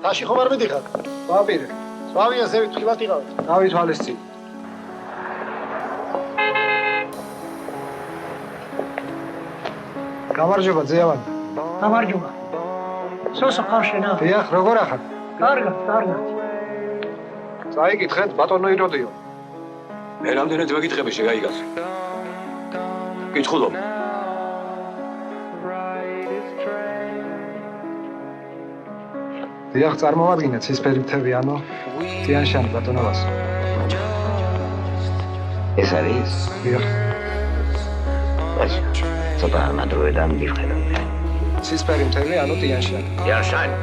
Tashi ხომ არ მიდიხარ? ვაპირე. Სვავია ზევით ხილად იყავით. დავითვალეს წინ. გამარჯობა ზეავან. გამარჯობა. სოსო ხარშენა. დიახ, როგორ ახარ? კარგად, კარგად. წაიკითხეთ ბატონო იროდიო. მე რამდენად ვეკითხები შეგაიგას. კითხულობ. დიახ, წარმოვადგინეთ ცისფერი მთები ანუ ტიანშანი ბატონობას. ეს არის? დიახ. ცოტა მადროედან მივხედავ. ცისფერი მთები ანუ ტიანშანი. ტიანშანი.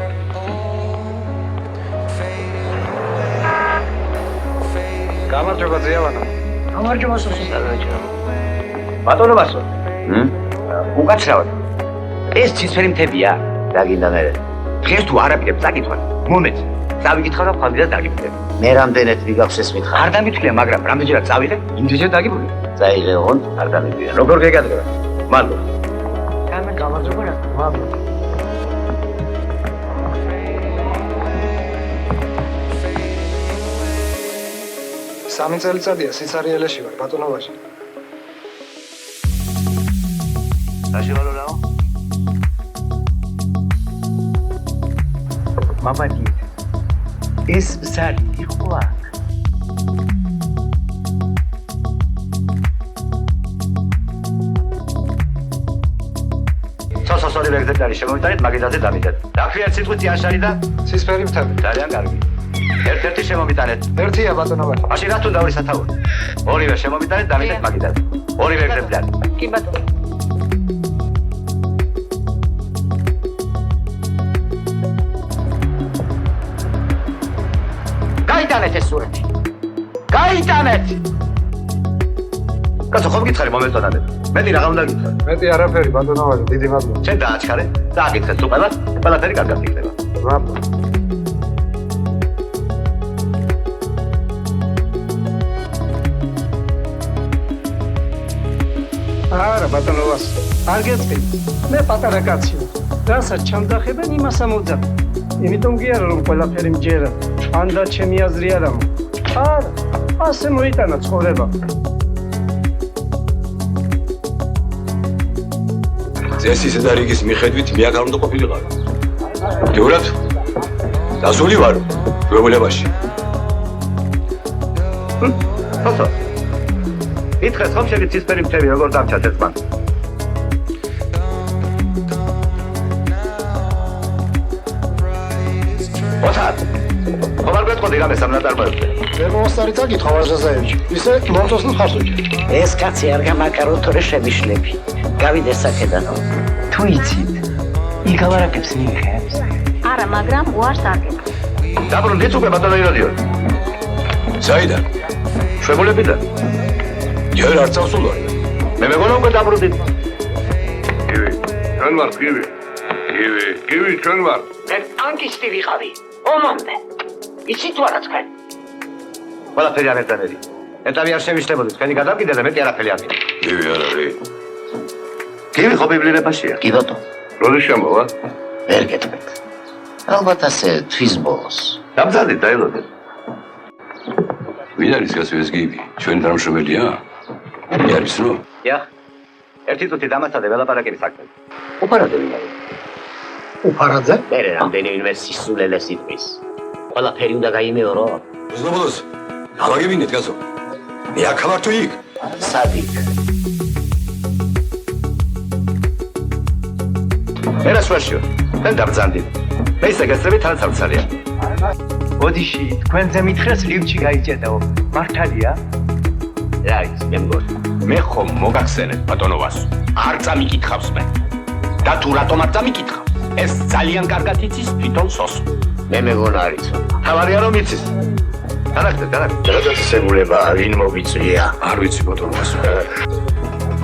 გამარჯობა ზეავანო. გამარჯობა სოსო. ბატონობასო. უკაცრავად. ეს ცისფერი მთებია. რა გინდა მე? დღეს თუ არაფერებს წაკითხავ, მომეც. წავიკითხავ და ხვალდიდან დაგიფრთხილებ. მე რამდენად ვიგავს ეს მითხარ? არ დამითვლია, მაგრამ რამდენჯერაც წავიღე, იმდენჯერ დაგიფრთხილე. წაიღე ოღონდ, არ დამითვლია. როგორ გეკადრება? მადლობა. გამარჯობა რა. მადლობა. სამი წელიწადია სიცარიელეში ვარ ბატონობაში. საშუალო რაო? მამადი. ეს ბზარი იყო აქ. სოსორი ვეგზეტარი შემოვიტანეთ, მაგიდაზე დამიდეთ. დაგვიართ სიტყვით ტიანშანი და ცისფერი მთები. ძალიან კარგი. ერთ-ერთი შემოვიტანეთ. ერთია ბატონობაში. მაშინ რა თუნდა ორი სათაური? ორივე შემოვიტანეთ, დამიდეთ მაგიდაზე. ორივე ეგზემპლარი. კი ბატონო. გაიტანეთ ეს სურათი. გაიტანეთ! კაცო, ხომ გითხარი მომეწონადე? მეტი რა უნდა გითხრა? მეტი არაფერი ბატონობაში, დიდი მადლობა. შენ დააჩქარე, დააგიქცე თუ ყველაფერი კარგად იქნება. მადლობა. არა ბატონობას. არ გეწყი. მე პატარა კაცი ვარ. რასაც ჩამძახებენ, იმას ამოვძახ. იმიტომ კი არა რომ ყველაფერი მჯერა. ანდაც ჩემი აზრი არ ამო. არა, ასე მოიტანა ცხოვრება. წესისა და რიგის მიხედვით მე აქ არ უნდა ყოფილიყავ. გეურათ? დაზული ვარ გვებულებაში. ხოსო. ითხრეს ხომ შენი ცისფერი მთები როგორ დამჩათ ერთმანეთს? ოთარ. ხომ გეტყოდი რამე სამნატარბოებზე? მე მომსწარი წაკითხა ვაჟაზაევიჩი. ისე მომწოსნ ხარსოჩი. ეს კაცი არ გამაკარო თორე შემიშლები. გავიდე საკედანო. თუ იცით, იგავარაკებს მიიღებს. არა, მაგრამ უარს არ გეკ. დაბრუნდით უკვე ბატონო იროდიო. საიდან? შეგულებიდან. ჯერ არ წავსულ ვარ. მე მეგონა უკვე დაბრუნდით. კივი, ჩვენ ვარ კივი. კივი, ჩვენ ვარ. მე ტანკისტი ვიყავი. ომამდე. იცით თუ არა თქვენ? ყველაფერი არ ერთანაირი. ეტავი არ შევიშლებოდი, თქვენი გადამკიდე და მეტი არაფერი არ მინდა. კივი არ არის. კივი ხო ბიბლიოთეკაშია? კი ბატონო. როდის შემოვა? ვერ გეტყვით. ალბათ ასე თვის ბოლოს. დამძადით დაელოდეთ. ვინ არის გასვეს გივი? ჩვენი დამშრომელია? მე არის რო? დიახ. ერთი წუთი დამასადე ველაპარაკების საქმე. უფარაძე ვინ არის? უფარაძე? მე რამდენიმე სისულელე სიტყვის. ყველაფერი უნდა გაიმეორო. უზნობლოს. გავაგებინეთ გასო. მე აქ ვარ თუ იქ? სადიქ. ერას ვაშიო. დენ დაბრძანდით. მე ისე გასწრები თან სამცალია. ოდიში, თქვენზე მითხრეს ლივჩი გაიჭედაო. მართალია? რა ის მე მგონი. მე ხომ მოგახსენეთ ბატონობას. არ წამიკითხავს მე. და თუ რატომ არ წამიკითხავს? ეს ძალიან კარგად იცის თვითონ სოსო. მე მეგონა არიცო. თავარია რომ იცის. დანახეთ. გადაწესებულება ვინ მოგიწვია? არ ვიცი ბატონოს.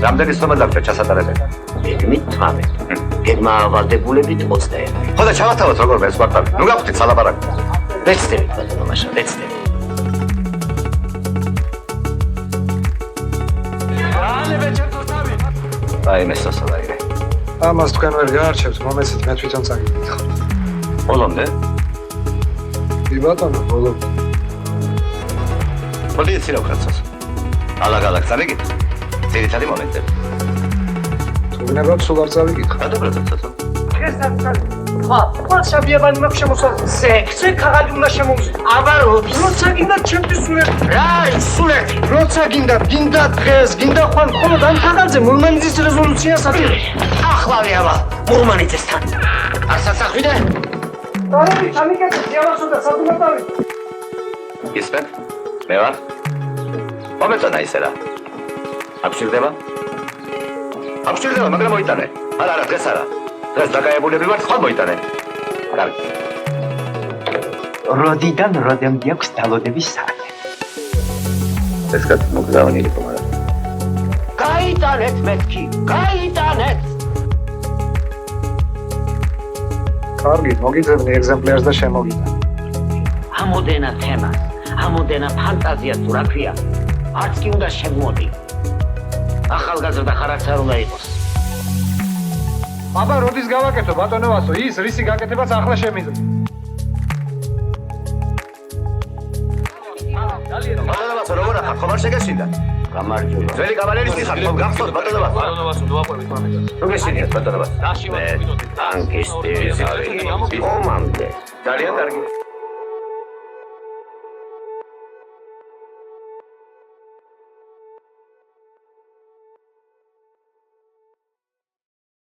რამდენი სტომა დაგვჭირდა ჩასატარებელი? გეგმით 18. გეგმა ვალდებულებით 21. ხო და ჩავათავოთ როგორ ეს კვარტალი. ნუ გაგვხდით სალაპარაკო. ვეცდებით ბატონო მაშა, ვეცდებით. აი მე სასალაირე. ამას თქვენ ვერ გაარჩევთ, მომეცით მე თვითონ წაგიკითხავ. ბოლომდე? კი ბატონო, ბოლო. მოდი ეცილავ კაცას. ალაგ-ალაგ წავიგეთ. ძირითადი მომენტები. თუნდაც სულ არ წავიკითხა. გადაბრუნდეთ ცოტა. ეს არის. ხა, შაბიაბანი მაქვს შემოსულ. სე ქაღალდი უნდა შემოვიდე. აბა როცა გინდა ჩემთვის სულეთ. რაი, სულეთი. როცა გინდა დღეს, გინდა ხვალ მხოლოდ ამ ქაღალდზე მურმანიძის რეზოლუციას ატირე. ახლავე აბა, მურმანიძესთან. არ სასახვიდე? დავით, ამიგეთ, დიავასო და სადუმატავი. ისმენ? მე ვარ? მომეწონა ისე რა. აბსურდება? აბსურდება, მაგრამ მოიტანე. არა, დღეს არა. დღეს დაკაებულები ვართ, ხვალ მოიტანე. კარგი. როდიდან როდემდე აქვს დალოდების საათი? ეს კაც მოგზავნილი იყო, მაგრამ გაიტანეთ მეთქი, გაიტანეთ! კარგი, მოგიძებნი ეგზემპლარს და შემოგიდა. ამოდენა თემა, ამოდენა ფანტაზია თუ რა ქვია, არც კი უნდა შემოდი. ახალგაზრდა ხარაც არ უნდა იყოს. აბა, როდის გავაკეთო, ბატონო ვასო, ის რისი გაკეთებაც ახლა შემიძლია. ბატონო, როგორ ახარ, ხომ არ შეგეშინდა? გამარჯობა. ძველი კავალერის ხარ, ხომ გახსოვთ ბატონო? ბატონო, მოაყვებით მომენტად. რო გეშინიათ ბატონო? დაშივა. ტანკისტი, ომამდე. ძალიან კარგი.